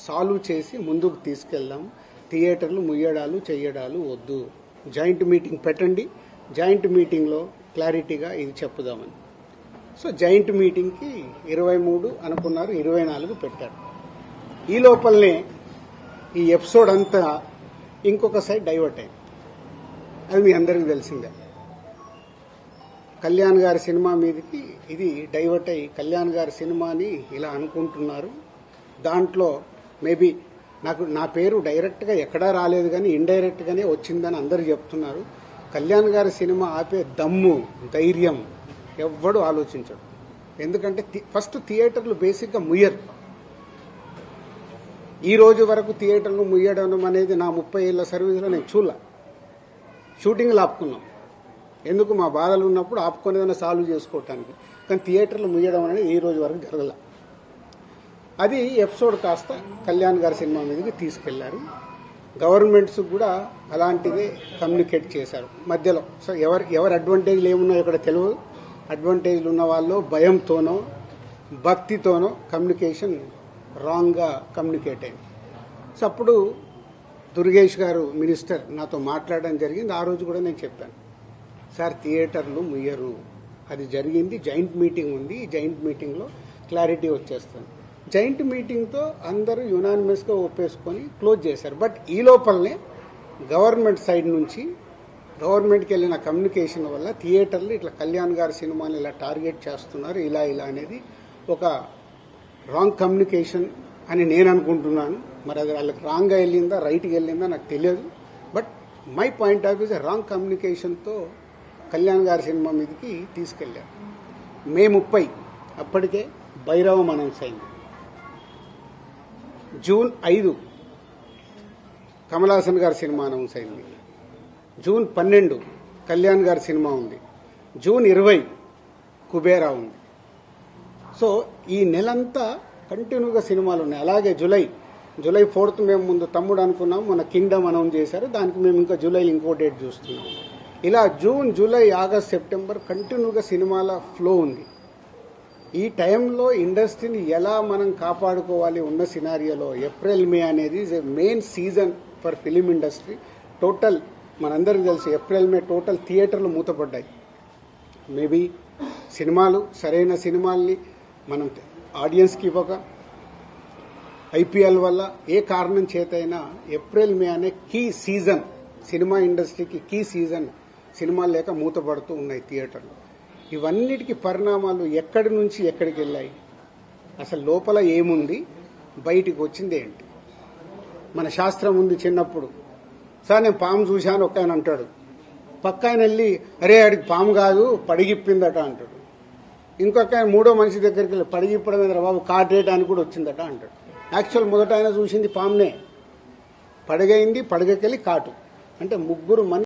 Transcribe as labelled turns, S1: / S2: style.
S1: Solve చేసి ముందుకు తీసుకెళ్దాం. థియేటర్లు ముయ్యడాలు చెయ్యడాలు వద్దు. జాయింట్ మీటింగ్ పెట్టండి, జాయింట్ మీటింగ్లో క్లారిటీగా ఇది చెప్పుదామని. సో జాయింట్ మీటింగ్కి 23 అనుకున్నారు, 24 పెట్టారు. ఈ లోపలనే ఈ ఎపిసోడ్ అంతా ఇంకొక సైడ్ డైవర్ట్ అయింది. అది మీ అందరికీ తెలిసిందే. కళ్యాణ్ గారి సినిమా మీదకి ఇది డైవర్ట్ అయ్యి కళ్యాణ్ గారి సినిమాని ఇలా అనుకుంటున్నారు. దాంట్లో మేబీ నా పేరు డైరెక్ట్గా ఎక్కడా రాలేదు కానీ ఇండైరెక్ట్గానే వచ్చిందని అందరూ చెప్తున్నారు. కళ్యాణ్ గారి సినిమా ఆపే దమ్ము ధైర్యం ఎవ్వడు ఆలోచించడు. ఎందుకంటే ఫస్ట్ థియేటర్లు బేసిక్గా ముయ్యరు. ఈ రోజు వరకు థియేటర్లు ముయ్యడం అనేది నా 30 ఏళ్ల సర్వీస్లో నేను చూడలే. షూటింగ్లు ఆపుకున్నాం, ఎందుకు మా బాధలు ఉన్నప్పుడు ఆపుకొని ఏదైనా సాల్వ్ చేసుకోవటానికి. కానీ థియేటర్లు ముయ్యడం అనేది ఈ రోజు వరకు జరగల. అది ఎపిసోడ్ కాస్త కళ్యాణ్ గారి సినిమా మీదకి తీసుకెళ్లారు. గవర్నమెంట్స్ కూడా అలాంటిదే కమ్యూనికేట్ చేశారు మధ్యలో. సో ఎవరి అడ్వాంటేజ్లు ఏమున్నాయో ఇక్కడ తెలియదు. అడ్వాంటేజ్లు ఉన్న వాళ్ళు భయంతోనో భక్తితోనో కమ్యూనికేషన్ రాంగ్గా కమ్యూనికేట్ అయింది. సో అప్పుడు దుర్గేష్ గారు మినిస్టర్ నాతో మాట్లాడడం జరిగింది. ఆ రోజు కూడా నేను చెప్పాను, సార్ థియేటర్లు ముయ్యరు, అది జరిగింది. జాయింట్ మీటింగ్ ఉంది, ఈ జాయింట్ మీటింగ్లో క్లారిటీ వచ్చేస్తుంది. జాయింట్ మీటింగ్తో అందరూ యునానిమస్గా ఒప్పేసుకొని క్లోజ్ చేశారు. బట్ ఈ లోపలనే గవర్నమెంట్ సైడ్ నుంచి గవర్నమెంట్కి వెళ్ళిన కమ్యూనికేషన్ వల్ల థియేటర్లు ఇట్లా కళ్యాణ్ గారి సినిమాని ఇలా టార్గెట్ చేస్తున్నారు, ఇలా అనేది ఒక రాంగ్ కమ్యూనికేషన్ అని నేను అనుకుంటున్నాను. మరి అది వాళ్ళకి రాంగ్గా వెళ్ళిందా రైట్గా వెళ్ళిందా నాకు తెలియదు. But my point of view wrong కమ్యూనికేషన్తో కళ్యాణ్ గారి సినిమా మీదకి తీసుకెళ్లారు. మే 30 అప్పటికే భైరవం అనౌన్స్ అయింది. జూన్ 5 కమల్ హాసన్ గారి సినిమా అనౌన్స్ అయింది. జూన్ 12 కళ్యాణ్ గారి సినిమా ఉంది. జూన్ 20 కుబేరా ఉంది. సో ఈ నెలంతా కంటిన్యూగా సినిమాలు ఉన్నాయి. అలాగే జూలై 4th మేము ముందు తమ్ముడు అనుకున్నాం, మన కింగ్డమ్ అనౌన్స్ చేశారు. దానికి మేము ఇంకా జూలై ఇంకో డేట్ చూస్తున్నాం. ఇలా జూన్, జూలై, ఆగస్ట్, సెప్టెంబర్ కంటిన్యూగా సినిమాల ఫ్లో ఉంది. ఈ టైంలో ఇండస్ట్రీని ఎలా మనం కాపాడుకోవాలి ఉన్న సినారియోలో ఏప్రిల్, మే అనేది is a main season for film industry. Total మనందరికీ తెలుసు ఏప్రిల్, మే టోటల్ థియేటర్లు మూతపడ్డాయి. మేబీ సినిమాలు సరైన సినిమాల్ని మనం ఆడియన్స్కి ఇవ్వక, ఐపీఎల్ వల్ల ఏ కారణం చేతైనా ఏప్రిల్, మే అనే కీ సీజన్, సినిమా ఇండస్ట్రీకి కీ సీజన్, సినిమాలు లేక మూతపడుతూ ఉన్నాయి థియేటర్లు. ఇవన్నిటికీ పరిణామాలు ఎక్కడి నుంచి ఎక్కడికి వెళ్ళాయి, అసలు లోపల ఏముంది, బయటికి వచ్చింది ఏంటి? మన శాస్త్రం ఉంది. చిన్నప్పుడు సార్ నేను పాము చూశాను ఒక ఆయన అంటాడు, పక్క ఆయన వెళ్ళి అరే ఆడికి పాము కాదు పడిగిప్పిందట అంటాడు. ఇంకొక ఆయన మూడో మనిషి దగ్గరికి వెళ్ళి పడిగిప్పడం మీద బాబు కాటేయడానికి కూడా వచ్చిందట అంటాడు. యాక్చువల్ మొదట ఆయన చూసింది పామునే, పడగైంది, పడగకెళ్ళి కాటు. అంటే ముగ్గురు